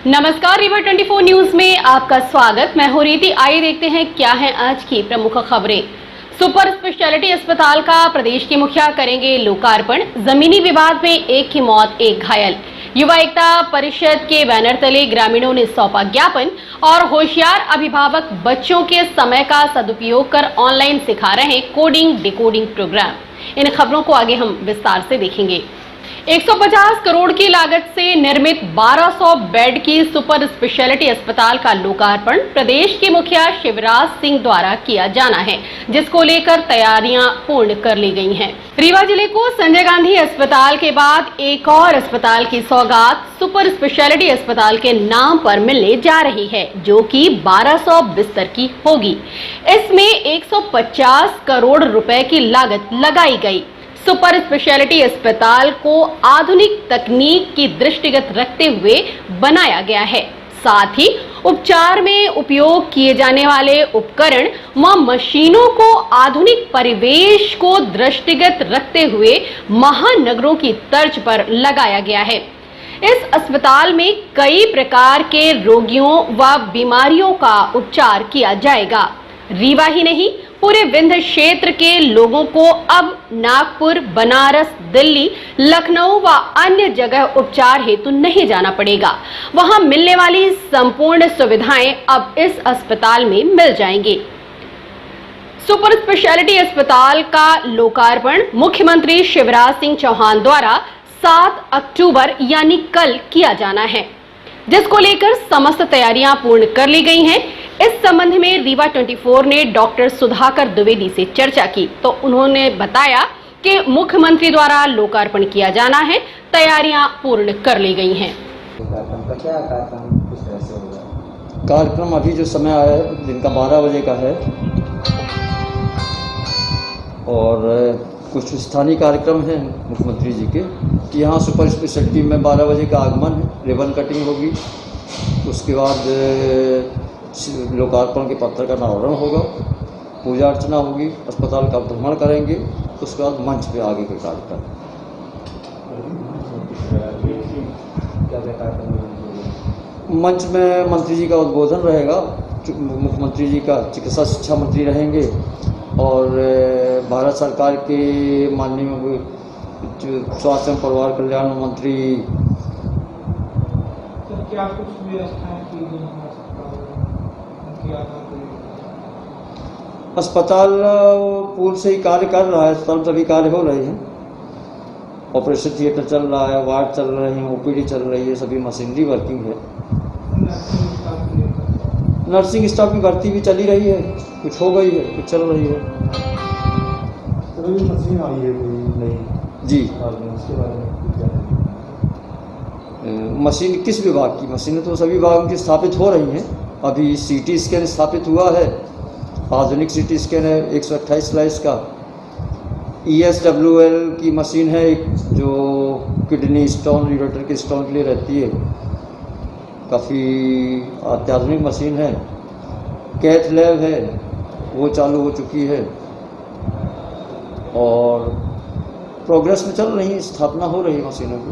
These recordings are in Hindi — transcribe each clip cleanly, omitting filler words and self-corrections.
नमस्कार, रिवर 24 न्यूज में आपका स्वागत। मैं हूं रीति। आइए देखते हैं क्या है आज की प्रमुख खबरें। सुपर स्पेशलिटी अस्पताल का प्रदेश के मुखिया करेंगे लोकार्पण। जमीनी विवाद में एक की मौत, एक घायल। युवा एकता परिषद के बैनर तले ग्रामीणों ने सौंपा ज्ञापन। और होशियार अभिभावक बच्चों के समय का सदुपयोग कर ऑनलाइन सिखा रहे कोडिंग डिकोडिंग प्रोग्राम। इन खबरों को आगे हम विस्तार से देखेंगे। 150 करोड़ की लागत से निर्मित 1200 बेड की सुपर स्पेशलिटी अस्पताल का लोकार्पण प्रदेश के मुखिया शिवराज सिंह द्वारा किया जाना है, जिसको लेकर तैयारियां पूर्ण कर ली गई हैं। रीवा जिले को संजय गांधी अस्पताल के बाद एक और अस्पताल की सौगात सुपर स्पेशलिटी अस्पताल के नाम पर मिलने जा रही है, जो कि 1200 बिस्तर की होगी। इसमें 150 करोड़ रुपए की लागत लगाई गई। सुपर स्पेशलिटी अस्पताल को आधुनिक तकनीक की दृष्टिगत रखते हुए बनाया गया है। साथ ही उपचार में उपयोग किए जाने वाले उपकरण व मशीनों को आधुनिक परिवेश को दृष्टिगत रखते हुए महानगरों की तर्ज पर लगाया गया है। इस अस्पताल में कई प्रकार के रोगियों व बीमारियों का उपचार किया जाएगा। रीवा ही नहीं, पूरे विंध्य क्षेत्र के लोगों को अब नागपुर, बनारस, दिल्ली, लखनऊ व अन्य जगह उपचार हेतु नहीं जाना पड़ेगा। वहां मिलने वाली संपूर्ण सुविधाएं अब इस अस्पताल में मिल जाएंगी। सुपर स्पेशलिटी अस्पताल का लोकार्पण मुख्यमंत्री शिवराज सिंह चौहान द्वारा 7 अक्टूबर यानी कल किया जाना है, जिसको लेकर समस्त तैयारियां पूर्ण कर ली गई हैं। इस संबंध में रीवा 24 ने डॉक्टर सुधाकर द्विवेदी से चर्चा की, तो उन्होंने बताया कि मुख्यमंत्री द्वारा लोकार्पण किया जाना है, तैयारियां पूर्ण कर ली गई हैं। कार्यक्रम अभी जो समय आया है दिन का 12 बजे का है, और कुछ स्थानीय कार्यक्रम हैं मुख्यमंत्री जी के कि यहाँ सुपर स्पेशलिटी में 12 बजे का आगमन है, रिबन कटिंग होगी, उसके बाद लोकार्पण के पत्र का अनावरण होगा, पूजा अर्चना होगी, अस्पताल का भ्रमण करेंगे, उसके बाद मंच पे आगे के कार्यक्रम। मंच में मंत्री जी का उद्बोधन रहेगा, मुख्यमंत्री जी का, चिकित्सा शिक्षा मंत्री रहेंगे, और भारत सरकार के माननीय स्वास्थ्य एवं परिवार कल्याण मंत्री। तो क्या कुछ व्यवस्थाएं की गई हैं अस्पताल पूर्व से ही कार्य कर रहा है, अस्पताल सभी कार्य हो रहे हैं, ऑपरेशन थिएटर चल रहा है, वार्ड चल रहे हैं, ओपीडी चल रही है, सभी मशीनरी वर्किंग है। नर्सिंग स्टाफ की भर्ती भी चली रही है, कुछ हो गई है, कुछ चल रही है। मशीन आई है कोई नहीं जी, उसके बारे में मशीन किस विभाग की? मशीनें तो सभी विभागों की स्थापित हो रही हैं। अभी सीटी स्कैन स्थापित हुआ है, आधुनिक सीटी स्कैन है 128 स्लाइस का। ESWL की मशीन है एक, जो किडनी स्टोन, यूरेटर के स्टोन के लिए रहती है, काफ़ी अत्याधुनिक मशीन है। कैथ लैब है, वो चालू हो चुकी है और प्रोग्रेस में चल रही है, स्थापना हो रही है मशीनों की।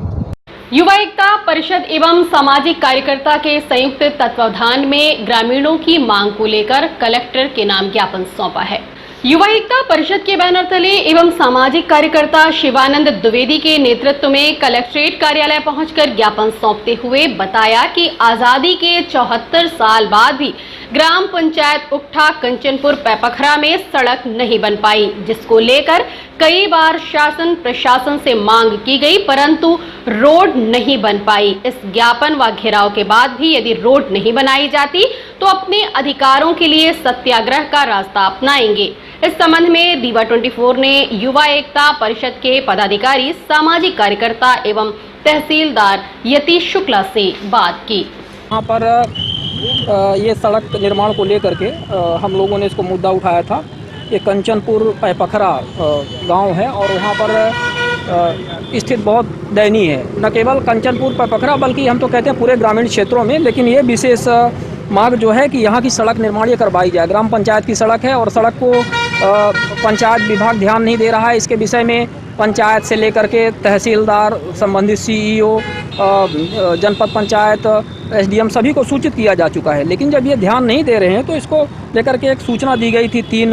युवा एकता परिषद एवं सामाजिक कार्यकर्ता के संयुक्त तत्वावधान में ग्रामीणों की मांग को लेकर कलेक्टर के नाम ज्ञापन सौंपा है। युवा एकता परिषद के बैनर तले एवं सामाजिक कार्यकर्ता शिवानंद द्विवेदी के नेतृत्व में कलेक्ट्रेट कार्यालय पहुंचकर ज्ञापन सौंपते हुए बताया कि आजादी के 74 साल बाद भी ग्राम पंचायत उक्ठा कंचनपुर पैपखरा में सड़क नहीं बन पाई, जिसको लेकर कई बार शासन प्रशासन से मांग की गई, परंतु रोड नहीं बन पाई। इस ज्ञापन व घेराव के बाद भी यदि रोड नहीं बनाई जाती तो अपने अधिकारों के लिए सत्याग्रह का रास्ता अपनाएंगे। इस संबंध में रीवा 24 ने युवा एकता परिषद के पदाधिकारी, सामाजिक कार्यकर्ता एवं तहसीलदार यतीश शुक्ला से बात की। यहाँ पर ये सड़क निर्माण को लेकर के हम लोगों ने इसको मुद्दा उठाया था। ये कंचनपुर पैपखरा गांव है और वहाँ पर स्थित बहुत दयनीय है। न केवल कंचनपुर पैपखरा बल्कि हम तो कहते हैं पूरे ग्रामीण क्षेत्रों में, लेकिन ये विशेष मांग जो है कि यहाँ की सड़क निर्माण ये करवाई जाए। ग्राम पंचायत की सड़क है और सड़क को पंचायत विभाग ध्यान नहीं दे रहा है। इसके विषय में पंचायत से लेकर के तहसीलदार, संबंधित सीईओ, जनपद पंचायत, एसडीएम सभी को सूचित किया जा चुका है। लेकिन जब ये ध्यान नहीं दे रहे हैं तो इसको लेकर के एक सूचना दी गई थी 3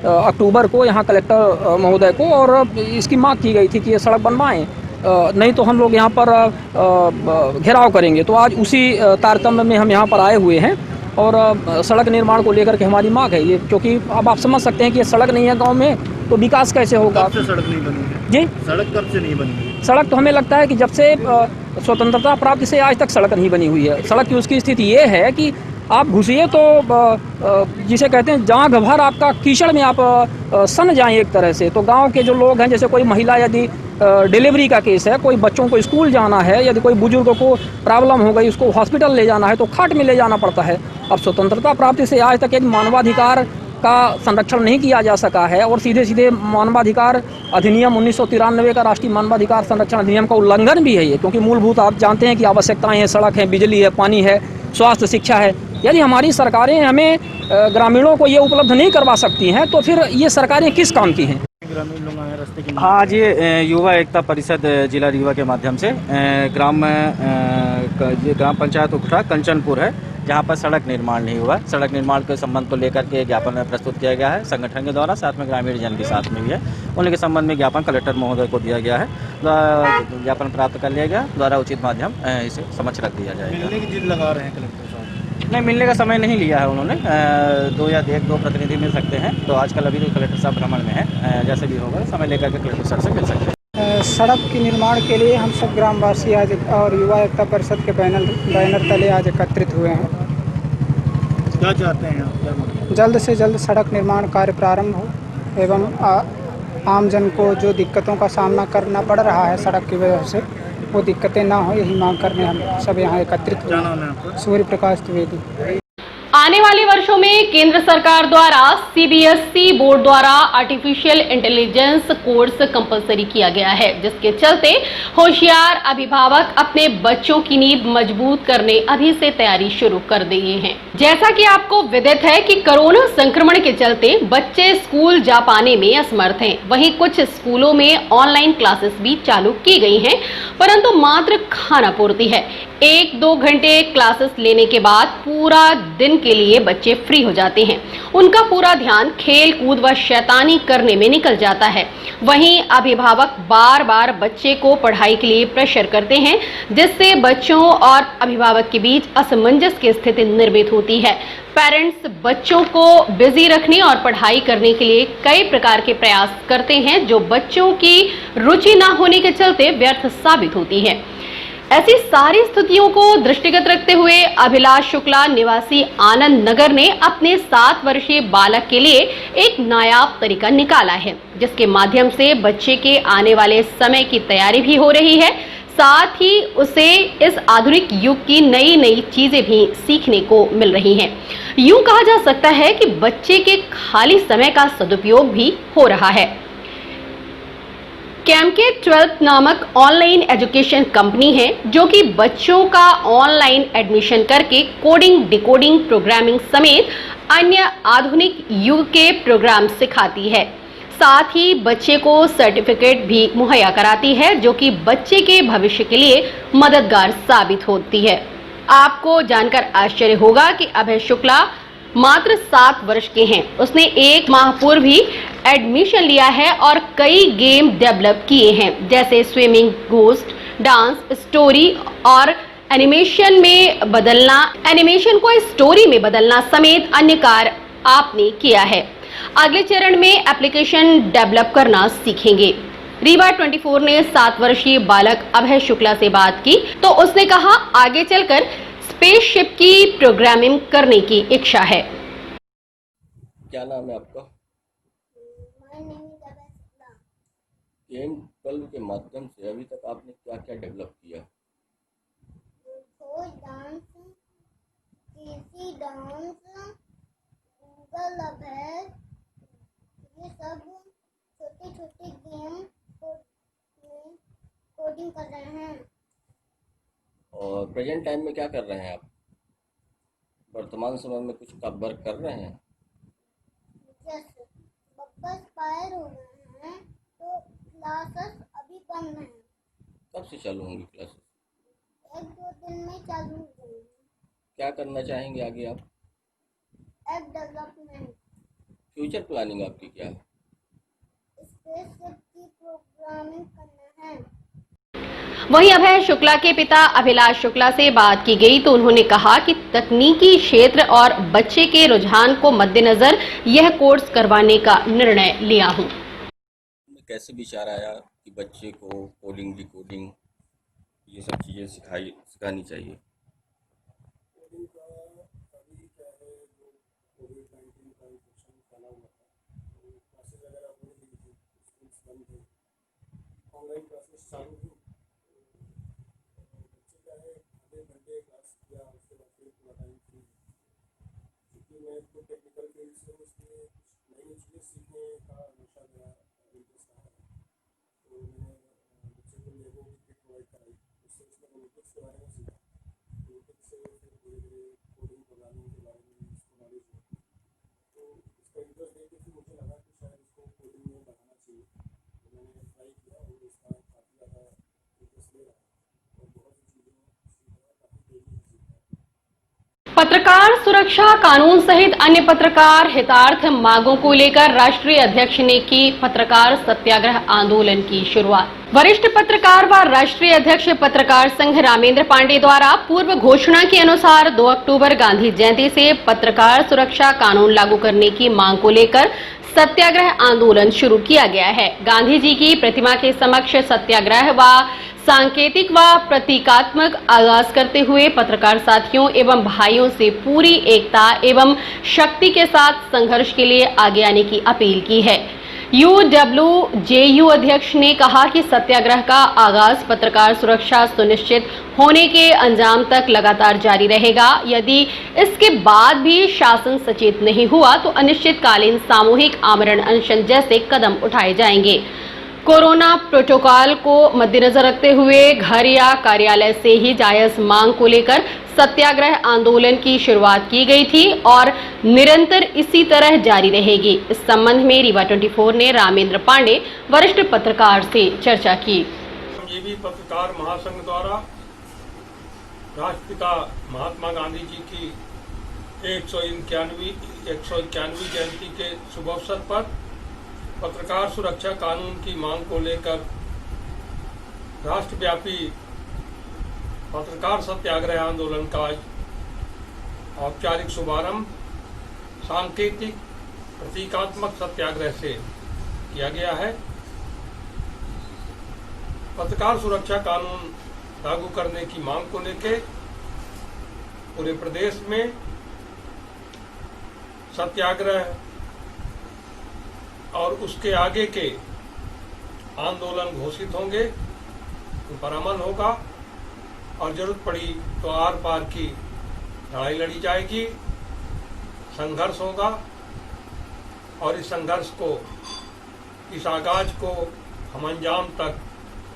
अक्टूबर को यहाँ कलेक्टर महोदय को, और इसकी मांग की गई थी कि ये सड़क बनवाएं, नहीं तो हम लोग यहाँ पर घेराव करेंगे। तो आज उसी तारतम्य में हम यहाँ पर आए हुए हैं और सड़क निर्माण को लेकर के हमारी मांग है ये, क्योंकि अब आप समझ सकते हैं कि ये सड़क नहीं है गांव में तो विकास कैसे होगा। कब से सड़क नहीं बनी है? जी, सड़क कब से नहीं बनी है? सड़क तो हमें लगता है कि जब से स्वतंत्रता प्राप्ति से आज तक सड़क नहीं बनी हुई है। सड़क की उसकी स्थिति ये है कि आप घुसिए तो जिसे कहते हैं जांघ भर आपका कीचड़ में आप सन जाएं एक तरह से। तो गांव के जो लोग हैं, जैसे कोई महिला यदि डिलीवरी का केस है, कोई बच्चों को स्कूल जाना है, यदि कोई बुजुर्ग को प्रॉब्लम हो गई उसको हॉस्पिटल ले जाना है तो खाट में ले जाना पड़ता है। अब स्वतंत्रता प्राप्ति से आज तक एक मानवाधिकार का संरक्षण नहीं किया जा सका है और सीधे सीधे मानवाधिकार अधिनियम 1993 का राष्ट्रीय मानवाधिकार संरक्षण अधिनियम का उल्लंघन भी है ये, क्योंकि मूलभूत आप जानते हैं कि आवश्यकताएं हैं, सड़क है, बिजली है, पानी है, स्वास्थ्य, शिक्षा है। यदि हमारी सरकारें हमें ग्रामीणों को ये उपलब्ध नहीं करवा सकती हैं तो फिर ये सरकारें किस काम की हैं। ग्रामीण लोग आए रास्ते के हाँ, आज ये युवा एकता परिषद जिला रीवा के माध्यम से ग्राम पंचायत उखड़ा कंचनपुर है, जहाँ पर सड़क निर्माण नहीं हुआ। सड़क निर्माण के संबंध को लेकर के ज्ञापन प्रस्तुत किया गया है संगठन के द्वारा, साथ में ग्रामीण जन भी साथ में भी है। उनके संबंध में ज्ञापन कलेक्टर महोदय को दिया गया है, ज्ञापन प्राप्त कर लिया गया, द्वारा उचित माध्यम इसे समक्ष रख दिया जाएगा। मिलने की जिद लगा रहे हैं कलेक्टर साहब? नहीं, मिलने का समय नहीं लिया है उन्होंने। 2 या 1-2 प्रतिनिधि मिल सकते हैं, तो आजकल अभी तो कलेक्टर साहब भ्रमण में है, जैसे भी होगा समय लेकर के कलेक्टर साहब से मिल सकते हैं। सड़क के निर्माण के लिए हम सब ग्रामवासी आज और युवा एकता परिषद के बैनर तले आज एकत्रित हुए हैं। क्या चाहते हैं आप? जल्द से जल्द सड़क निर्माण कार्य प्रारंभ हो एवं आम जन को जो दिक्कतों का सामना करना पड़ रहा है सड़क की वजह से, वो दिक्कतें ना हो, यही मांग करने हम सब यहाँ एकत्रित हुए। क्या नाम है आपका? सूर्य प्रकाश द्विवेदी। आने वाले वर्षों में केंद्र सरकार द्वारा सीबीएसई बोर्ड द्वारा आर्टिफिशियल इंटेलिजेंस कोर्स कंपलसरी किया गया है, जिसके चलते होशियार अभिभावक अपने बच्चों की नींव मजबूत करने अभी से तैयारी शुरू कर दिए हैं। जैसा कि आपको विदित है कि कोरोना संक्रमण के चलते बच्चे स्कूल जा पाने में असमर्थ हैं। वहीं कुछ स्कूलों में ऑनलाइन क्लासेस भी चालू की गई हैं, परंतु मात्र खाना पूर्ति है। 1-2 घंटे क्लासेस लेने के बाद पूरा दिन के लिए बच्चे फ्री हो जाते हैं। उनका पूरा ध्यान खेल कूद व शैतानी करने में निकल जाता है। वहीं अभिभावक बार बार बच्चे को पढ़ाई के लिए प्रेशर करते हैं, जिससे बच्चों और अभिभावक के बीच असमंजस की स्थिति निर्मित होती है। पेरेंट्स बच्चों को बिजी रखने और पढ़ाई करने के लिए कई प्रकार के प्रयास करते हैं, जो बच्चों की रुचि न होने के चलते व्यर्थ साबित होती है। ऐसी सारी स्थितियों को दृष्टिगत रखते हुए अभिलाष शुक्ला निवासी आनंद नगर ने अपने 7 वर्षीय बालक के लिए एक नायाब तरीका निकाला है, जिसके माध्यम से बच्चे के आने वाले समय की तैयारी भी हो रही है, साथ ही उसे इस आधुनिक युग की नई नई चीजें भी सीखने को मिल रही हैं। यूं कहा जा सकता है कि बच्चे के खाली समय का सदुपयोग भी हो रहा है। कैमके 12 नामक ऑनलाइन एजुकेशन कंपनी है, जो कि बच्चों का ऑनलाइन एडमिशन करके कोडिंग, डिकोडिंग, प्रोग्रामिंग समेत अन्य आधुनिक युग के प्रोग्राम सिखाती है। साथ ही बच्चे को सर्टिफिकेट भी मुहैया कराती है, जो कि बच्चे के भविष्य के लिए मददगार साबित होती है। आपको जानकर आश्चर्य होगा कि अभय शुक्ला मात्र 7 वर्ष के हैं। उसने 1 माह पूर्व ही एडमिशन लिया है और कई गेम डेवलप किए हैं, जैसे स्विमिंग, घोस्ट, डांस, स्टोरी और एनिमेशन को स्टोरी में बदलना समेत अन्य कार्य आपने किया है। अगले चरण में एप्लीकेशन डेवलप करना सीखेंगे। रीवा 24 ने 7 वर्षीय बालक अभय शुक्ला से बात की तो उसने कहा आगे चलकर स्पेसशिप की प्रोग्रामिंग करने की इच्छा है। क्या नाम है आपका? गेम 12 के माध्यम से अभी तक आपने क्या क्या डेवलप किया? डांस, इजी डांस, गूगल अभय, ये सब छोटे छोटे गेम कोडिंग कर रहे हैं। और प्रेजेंट टाइम में क्या कर रहे हैं आप? वर्तमान समय में कुछ का वर्क कर रहे हैं? जैसे पापा एक्सपायर हो गए हैं तो क्लासेस अभी बंद हैं। कब से चालू होंगी क्लासेस? 1-2 दिन में चालू हो जाएंगी। क्या करना चाहेंगे आगे आप? ऐप डेवलपमेंट, फ्यूचर प्लानिंग आपकी क्या है? स्पेसशिप की प्रोग्रामिंग करना है। वहीं अभय शुक्ला के पिता अभिलाष शुक्ला से बात की गई तो उन्होंने कहा कि तकनीकी क्षेत्र और बच्चे के रुझान को मद्देनजर यह कोर्स करवाने का निर्णय लिया हूं। कैसे विचार आया कि बच्चे को कोडिंग, डिकोडिंग ये सब चीज़ें सिखानी चाहिए? ऑनलाइन क्लासेस चालू हुई, बच्चे का है आधे घंटे क्लास किया, उसके बाद फिर पूरा टाइम फ्री। क्योंकि मैं तो टेक्निकल फील्ड से हूँ, इसलिए कुछ नई चीज़ें सीखने का हमेशा मेरा इंटरेस्ट रहा है। तो मैंने बच्चे को लेगो की किट प्रोवाइड कराई, उससे उसने रोबोटिक्स के बारे में सीखा। रोबोटिक्स से फिर धीरे धीरे कोडिंग प्रोग्रामिंग के बारे में इसको नॉलेज हुई। तो इसका इंटरेस्ट देख के फिर मुझे लगा कि शायद इसको कोडिंग में बढ़ाना चाहिए। तो मैंने ट्राई किया और इसका काफ़ी ज़्यादा इंटरेस्ट ले रहा है और बहुत सी चीज़ें सीख रहा है, काफ़ी तेज़ी से सीख रहा है। पत्रकार सुरक्षा कानून सहित अन्य पत्रकार हितार्थ मांगों को लेकर राष्ट्रीय अध्यक्ष ने की पत्रकार सत्याग्रह आंदोलन की शुरुआत। वरिष्ठ पत्रकार व राष्ट्रीय अध्यक्ष पत्रकार संघ रामेंद्र पांडे द्वारा पूर्व घोषणा के अनुसार 2 अक्टूबर गांधी जयंती से पत्रकार सुरक्षा कानून लागू करने की मांग को लेकर सत्याग्रह आंदोलन शुरू किया गया है। गांधी जी की प्रतिमा के समक्ष सत्याग्रह व सांकेतिक व प्रतीकात्मक आगाज करते हुए पत्रकार साथियों एवं भाइयों से पूरी एकता एवं शक्ति के साथ संघर्ष के लिए आगे आने की अपील की है। UWJU अध्यक्ष ने कहा कि सत्याग्रह का आगाज पत्रकार सुरक्षा सुनिश्चित होने के अंजाम तक लगातार जारी रहेगा। यदि इसके बाद भी शासन सचेत नहीं हुआ तो अनिश्चितकालीन सामूहिक आमरण अनशन जैसे कदम उठाए जाएंगे। कोरोना प्रोटोकॉल को मद्देनजर रखते हुए घर या कार्यालय से ही जायज मांग को लेकर सत्याग्रह आंदोलन की शुरुआत की गई थी और निरंतर इसी तरह जारी रहेगी। इस संबंध में रीवा 24 ने रामेंद्र पांडे वरिष्ठ पत्रकार से चर्चा की। ये भी पत्रकार महासंघ द्वारा राष्ट्रपिता महात्मा गांधी जी की 191वीं जयंती के शुभ अवसर पर पत्रकार सुरक्षा कानून की मांग को लेकर राष्ट्रव्यापी पत्रकार सत्याग्रह आंदोलन का औपचारिक शुभारंभ सांकेतिक प्रतीकात्मक सत्याग्रह से किया गया है। पत्रकार सुरक्षा कानून लागू करने की मांग को लेकर पूरे प्रदेश में सत्याग्रह और उसके आगे के आंदोलन घोषित होंगे, उन पर अमल होगा और जरूरत पड़ी तो आर पार की लड़ाई लड़ी जाएगी, संघर्ष होगा और इस संघर्ष को, इस आगाज को हम अंजाम तक,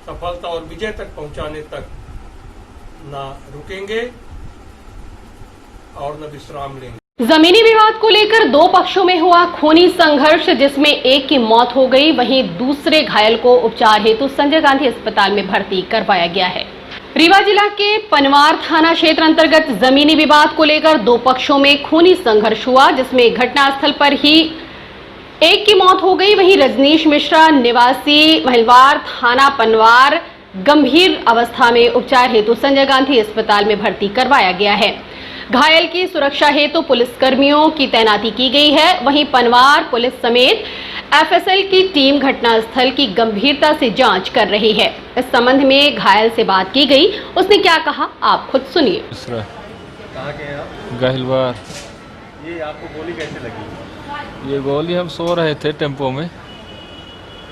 सफलता और विजय तक पहुंचाने तक न रुकेंगे और न विश्राम लेंगे। जमीनी विवाद को लेकर 2 पक्षों में हुआ खूनी संघर्ष, जिसमें एक की मौत हो गई, वहीं दूसरे घायल को उपचार हेतु संजय गांधी अस्पताल में भर्ती करवाया गया है। रीवा जिला के पनवार थाना क्षेत्र अंतर्गत जमीनी विवाद को लेकर 2 पक्षों में खूनी संघर्ष हुआ, जिसमें घटनास्थल पर ही एक की मौत हो गई, वहीं रजनीश मिश्रा निवासी महिलवार थाना पनवार गंभीर अवस्था में उपचार हेतु संजय गांधी अस्पताल में भर्ती करवाया गया है। घायल की सुरक्षा हेतु पुलिसकर्मियों की तैनाती की गई है। वहीं पनवार पुलिस समेत FSL की टीम घटनास्थल की गंभीरता से जांच कर रही है। इस संबंध में घायल से बात की गई, उसने क्या कहा आप खुद सुनिए। कहाँ के हैं आप? गहिलवार। ये आपको गोली कैसे लगी? ये गोली हम सो रहे थे टेम्पो में,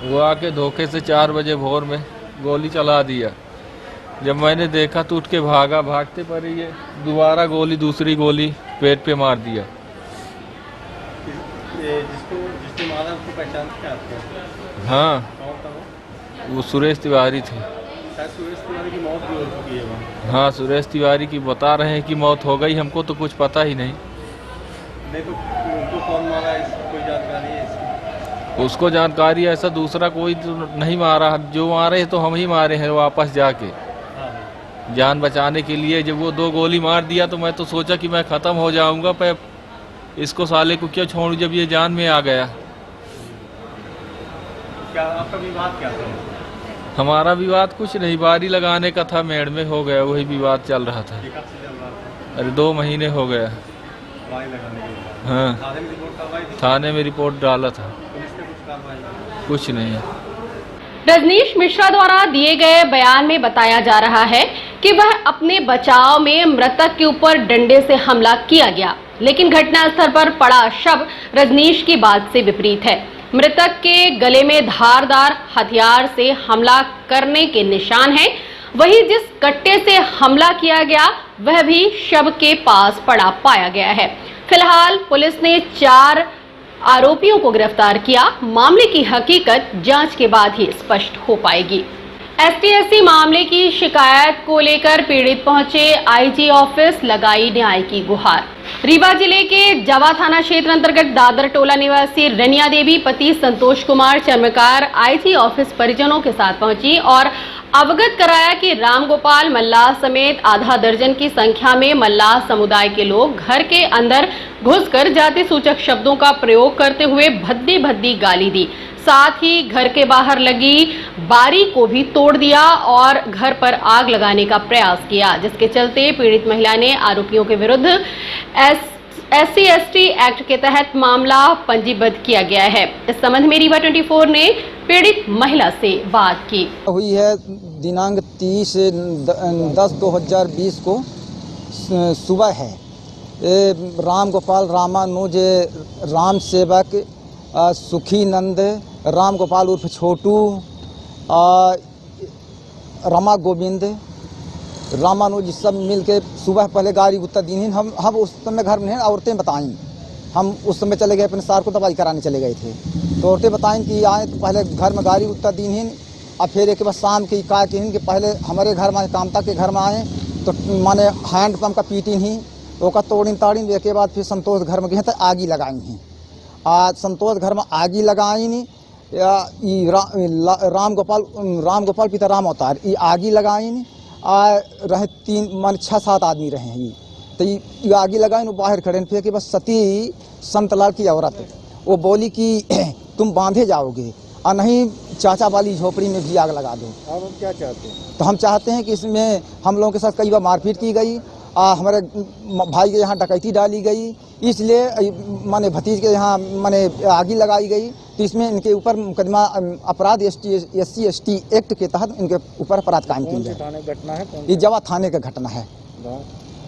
वो आके धोखे से 4 बजे भोर में गोली चला दिया। जब मैंने देखा तो उठ के भागा, भागते पर ये दोबारा गोली, दूसरी गोली पेट पे मार दिया। जिसने मारा उसको पहचानते हैं आपको? हाँ, कौन था वो सुरेश तिवारी थे। शायद सुरेश तिवारी की मौत भी हो चुकी है वहाँ। हाँ, सुरेश तिवारी की बता रहे हैं कि मौत हो गई, हमको तो कुछ पता ही नहीं। नहीं तो उनको कौन मारा है, इसकी कोई जानकारी है इसकी? उसको जानकारी ऐसा दूसरा कोई तो नहीं मारा, जो मारे हैं तो हम ही मारे हैं वापस जाके जान बचाने के लिए। जब वो 2 गोली मार दिया तो मैं तो सोचा कि मैं ख़त्म हो जाऊंगा, पर इसको साले को क्यों छोड़ूं जब ये जान में आ गया। क्या आपका विवाद क्या था? हमारा विवाद कुछ नहीं, बारी लगाने का था, मेड़ में हो गया, वही विवाद चल रहा था। ये कब से चल रहा था? अरे 2 महीने हो गया। वाई लगाने के बाद हाँ, थाने में रिपोर्ट करवाई थी? थाने में रिपोर्ट डाला था, पुलिस ने कुछ कार्रवाई? कुछ नहीं। रजनीश मिश्रा द्वारा दिए गए बयान में बताया जा रहा है कि वह अपने बचाव में मृतक के ऊपर डंडे से हमला किया गया, लेकिन घटनास्थल पर पड़ा शव रजनीश की बात से विपरीत है। मृतक के गले में धारदार हथियार से हमला करने के निशान हैं। वहीं जिस कट्टे से हमला किया गया वह भी शव के पास पड़ा पाया गया है। फिलहाल पुलिस ने 4 आरोपियों को गिरफ्तार किया। मामले की हकीकत जांच के बाद ही स्पष्ट हो पाएगी। ST/SC मामले की शिकायत को लेकर पीड़ित पहुंचे IG ऑफिस, लगाई न्याय की गुहार। रीवा जिले के जवा थाना क्षेत्र अंतर्गत दादर टोला निवासी रनिया देवी पति संतोष कुमार चर्मकार IG ऑफिस परिजनों के साथ पहुंची और अवगत कराया कि रामगोपाल मल्लाह समेत आधा दर्जन की संख्या में मल्लाह समुदाय के लोग घर के अंदर घुसकर जाति सूचक शब्दों का प्रयोग करते हुए भद्दी भद्दी गाली दी। साथ ही घर के बाहर लगी बारी को भी तोड़ दिया और घर पर आग लगाने का प्रयास किया, जिसके चलते पीड़ित महिला ने आरोपियों के विरुद्ध SC/ST एक्ट के तहत मामला पंजीबद्ध किया गया है। इस संबंध में रीवा 24 ने पीड़ित महिला से बात की। हुई है दिनांक 30/10/2020 को सुबह है। रामगोपाल रामानुज राम सेवक सुखी नंद रामगोपाल उर्फ छोटू रमा गोविंद रामानुज सब मिल के सुबह पहले गाड़ी उत्तर दिन हम उस समय घर में औरतें बताईं, हम उस समय चले गए अपने सार को दवाई कराने चले गए थे, तो औरतें बताईं कि आए तो पहले घर में गाड़ी उत्तर दिन और फिर एक बार शाम की का कि पहले हमारे घर में कामता के घर में आए तो माने हैंड पंप का पीटिन ही ओका तोड़िन ताड़िन, एक बाद फिर संतोष घर में गए तो आगी लगाई हैं। आज संतोष घर में आगी लगाई रामगोपाल पिता राम अवतार ये आगी लगाई रहे 6-7 आदमी रहे हैं। तो ये आगी लगाई बाहर खड़े फिर कि बस सती संतलाल की औरत वो बोली कि तुम बांधे जाओगे और नहीं चाचा वाली झोपड़ी में भी आग लगा दो। अब हम क्या चाहते हैं? तो हम चाहते हैं कि इसमें हम लोगों के साथ कई बार मारपीट की गई, हमारे भाई के यहाँ डकैती डाली गई, इसलिए माने भतीज के यहाँ माने आगी लगाई गई। तो इसमें इनके ऊपर मुकदमा अपराध SC/ST एक्ट के तहत इनके ऊपर अपराध कायम किया गया। थाने घटना है? ये जवा थाने का घटना है,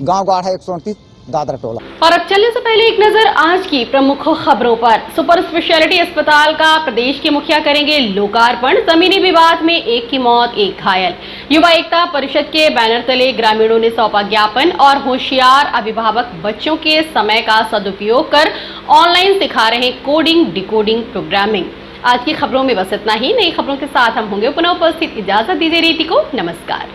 गांव गाढ़ा 129 दादर टोला। और अब चलने से पहले एक नजर आज की प्रमुख खबरों पर। सुपर स्पेशलिटी अस्पताल का प्रदेश के मुखिया करेंगे लोकार्पण। जमीनी विवाद में 1 की मौत, 1 घायल। युवा एकता परिषद के बैनर तले ग्रामीणों ने सौंपा ज्ञापन और होशियार अभिभावक बच्चों के समय का सदुपयोग कर ऑनलाइन सिखा रहे कोडिंग, डिकोडिंग, प्रोग्रामिंग। आज की खबरों में बस इतना ही। नई खबरों के साथ हम होंगे पुनः उपस्थित। इजाजत दीजिए रीति को। नमस्कार।